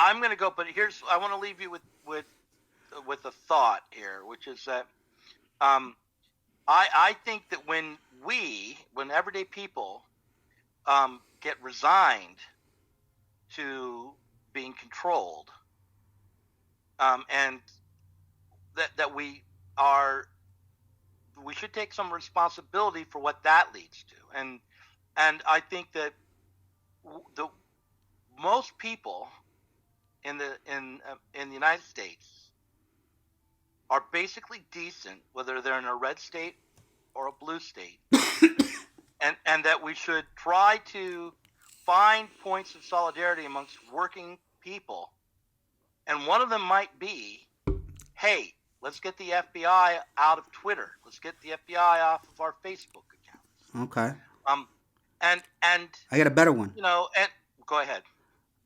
I'm going to go, but I want to leave you with a thought here, which is that um, I think that when everyday people get resigned to being controlled, and that we should take some responsibility for what that leads to, and I think that the most people in the United States are basically decent, whether they're in a red state or a blue state, and that we should try to find points of solidarity amongst working people, and one of them might be, hey, let's get the FBI out of Twitter. Let's get the FBI off of our Facebook accounts. Okay. Um, and I got a better one. and go ahead.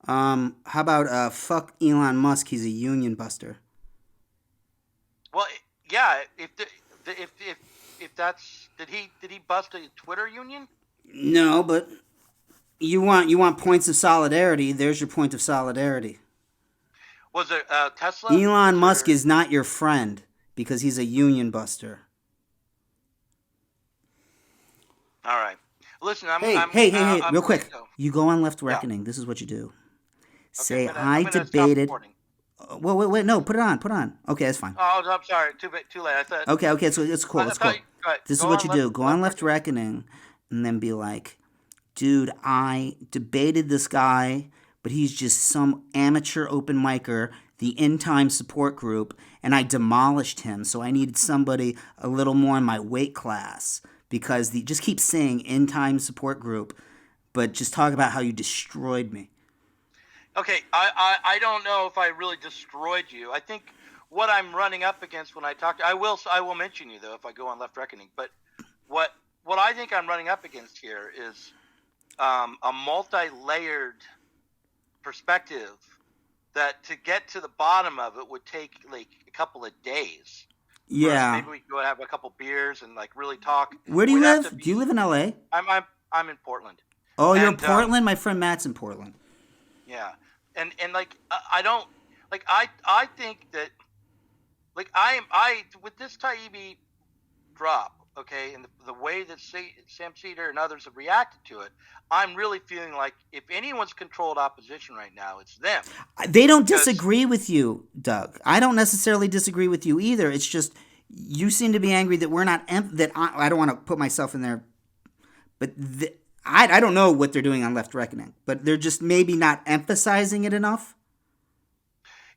How about fuck Elon Musk? He's a union buster. Well, yeah. If that's did he bust a Twitter union? No, but you want points of solidarity. There's your point of solidarity. Was it Tesla? Elon Musk is not your friend because he's a union buster. All right. Listen, Hey, real quick. So, You go on Left yeah. Reckoning. This is what you do. Okay, Say, I'm gonna stop debated. recording. Wait, no, put it on. Okay, that's fine. Oh, I'm sorry. Too late. I thought. Okay, so it's cool. I It's cool. thought go ahead. This is Go what on you do. Go on Left Reckoning. Reckoning and then be like, dude, I debated this guy, but he's just some amateur open micer, the Endtimes support group, and I demolished him. So I needed somebody a little more in my weight class because just keep saying Endtimes support group, but just talk about how you destroyed me. Okay, I don't know if I really destroyed you. I think what I'm running up against when I talk, I will mention you though if I go on Left Reckoning. But what I think I'm running up against here is a multi-layered perspective that to get to the bottom of it would take like a couple of days. Yeah. Maybe we could go have a couple beers and like really talk. Where do you We'd have to live? Do you live in LA? I'm in Portland. Oh, you're in And Portland? My friend Matt's in Portland. yeah, and like I don't like I think that like I with this Taibbi drop, okay, and the way that Sam Cedar and others have reacted to it, I'm really feeling like if anyone's controlled opposition right now, it's them. They don't disagree with you, Doug. I don't necessarily disagree with you either. It's just you seem to be angry that we're not that I don't want to put myself in there, but I don't know what they're doing on Left Reckoning, but they're just maybe not emphasizing it enough.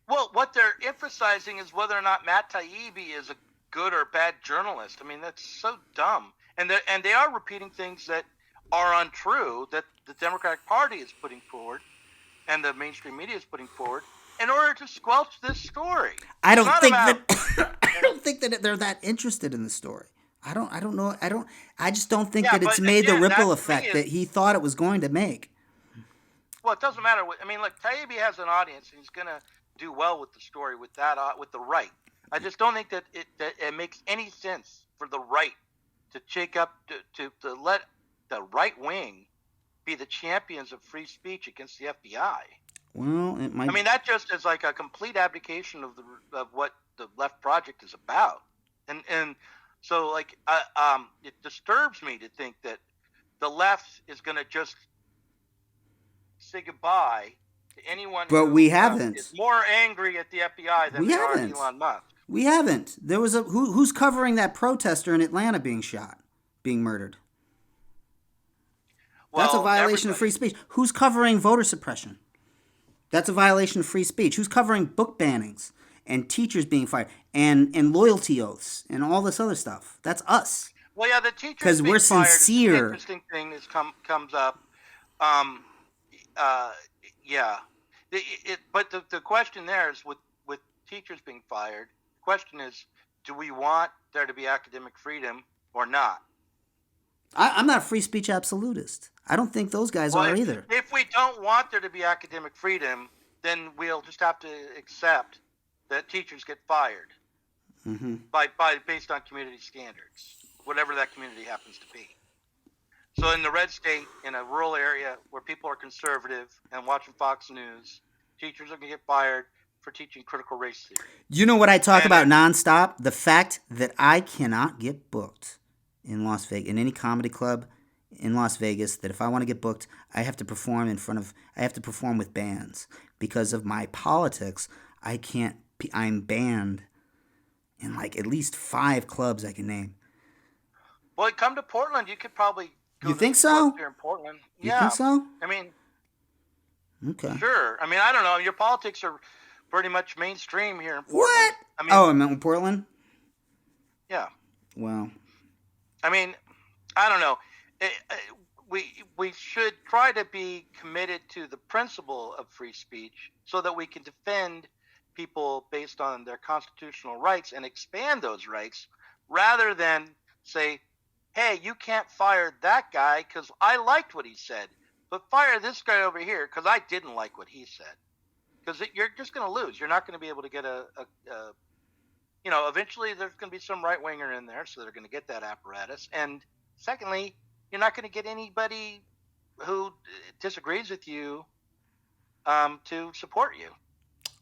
Well, what they're emphasizing is whether or not Matt Taibbi is a good or bad journalist. I mean, that's so dumb. And they are repeating things that are untrue that the Democratic Party is putting forward and the mainstream media is putting forward in order to squelch this story. I don't think that they're that interested in the story. I don't know. I just don't think that it's made the ripple effect that he thought it was going to make. Well, it doesn't matter. I mean, like Taibbi has an audience, and he's going to do well with the story with the right. I just don't think that it makes any sense for the right to shake up to let the right wing be the champions of free speech against the FBI. Well, it might. I mean, that just is like a complete abdication of what the Left Project is about, and so like it disturbs me to think that the left is going to just say goodbye to anyone we haven't. Is more angry at the FBI than they are at Elon Musk. We haven't. There was who's covering that protester in Atlanta being murdered. Well, that's a violation of free speech. Who's covering voter suppression? That's a violation of free speech. Who's covering book bannings and teachers being fired and loyalty oaths and all this other stuff? That's us. Well, yeah, the teachers because we're sincere. An interesting thing that comes up. Yeah, but the question there is with teachers being fired. The question is, do we want there to be academic freedom or not? I'm not a free speech absolutist. I don't think those guys are either. If we don't want there to be academic freedom, then we'll just have to accept that teachers get fired based on community standards, whatever that community happens to be. So in the red state, in a rural area where people are conservative and watching Fox News teachers are going to get fired for teaching critical race theory. You know what I talk And about nonstop? The fact that I cannot get booked in Las Vegas, in any comedy club in Las Vegas, that if I want to get booked, I have to perform with bands. Because of my politics, I'm banned in like at least 5 clubs I can name. Well, come to Portland. You could probably go You to think some so? clubs here in Portland. You Yeah. think so? I mean, Okay. sure. I mean, I don't know. Your politics are pretty much mainstream here in Portland. What? I mean, I meant in Portland? yeah. Well, I mean, I don't know. We should try to be committed to the principle of free speech so that we can defend people based on their constitutional rights and expand those rights rather than say, hey, you can't fire that guy because I liked what he said, but fire this guy over here because I didn't like what he said. Because you're just going to lose. You're not going to be able to get eventually there's going to be some right winger in there, so they're going to get that apparatus. And secondly, you're not going to get anybody who disagrees with you to support you.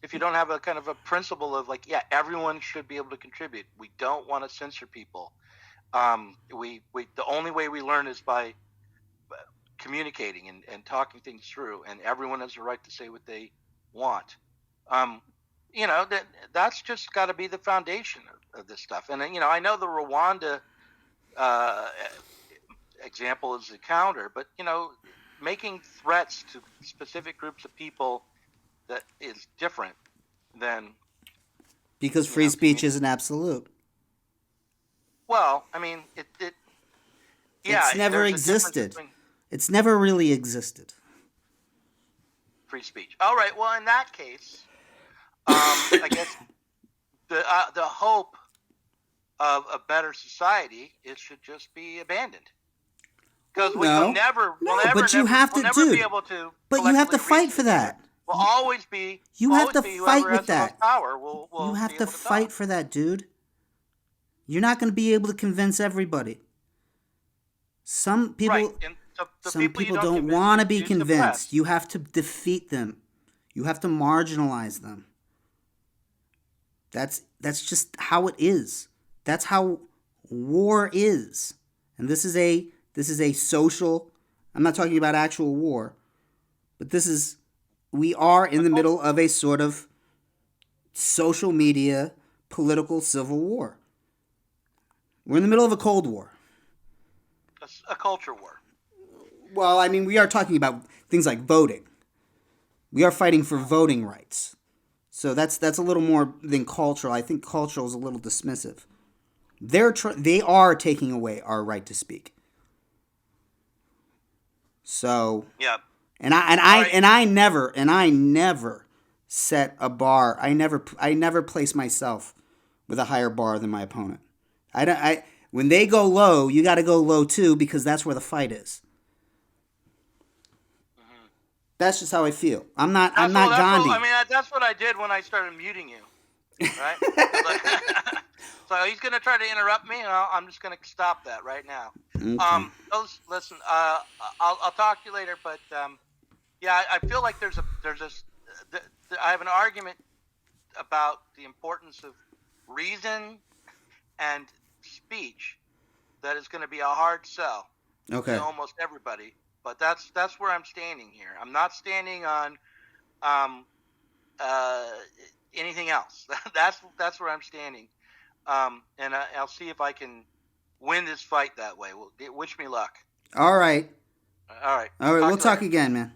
If you don't have a kind of a principle of like, yeah, everyone should be able to contribute. We don't want to censor people. The only way we learn is by communicating and talking things through, and everyone has the right to say what they want. That's just got to be the foundation of this stuff. And I know the Rwanda example is the counter, but making threats to specific groups of people that is different than because free speech isn't absolute. Well, I mean, it's never existed. It's never really existed. Free speech. All right. Well, in that case, I guess the hope of a better society, it should just be abandoned. Because we'll never be able to. But you have to fight for that. We'll always be. You have to fight with that. Power you have to fight for that, dude. You're not going to be able to convince everybody. Some people, some people don't want to be convinced. You have to defeat them. You have to marginalize them. That's just how it is. That's how war is. And this is a social. I'm not talking about actual war, but we are in the middle of a sort of social media political civil war. We're in the middle of a Cold War. A culture war. Well, I mean, we are talking about things like voting. We are fighting for voting rights. So that's a little more than cultural. I think cultural is a little dismissive. They are taking away our right to speak. So yeah. And I never set a bar. I never place myself with a higher bar than my opponent. When they go low, you got to go low too, because that's where the fight is. Mm-hmm. That's just how I feel. I'm not Gandhi. That's what I did when I started muting you. Right? So he's going to try to interrupt me, and I'm just going to stop that right now. Okay. Listen, I'll talk to you later, but yeah, I feel like I have an argument about the importance of reason and speech that is going to be a hard sell to almost everybody. But that's where I'm standing here. I'm not standing on anything else. That's where I'm standing. And I'll see if I can win this fight that way. Wish me luck. All right. All right. We'll talk again, man.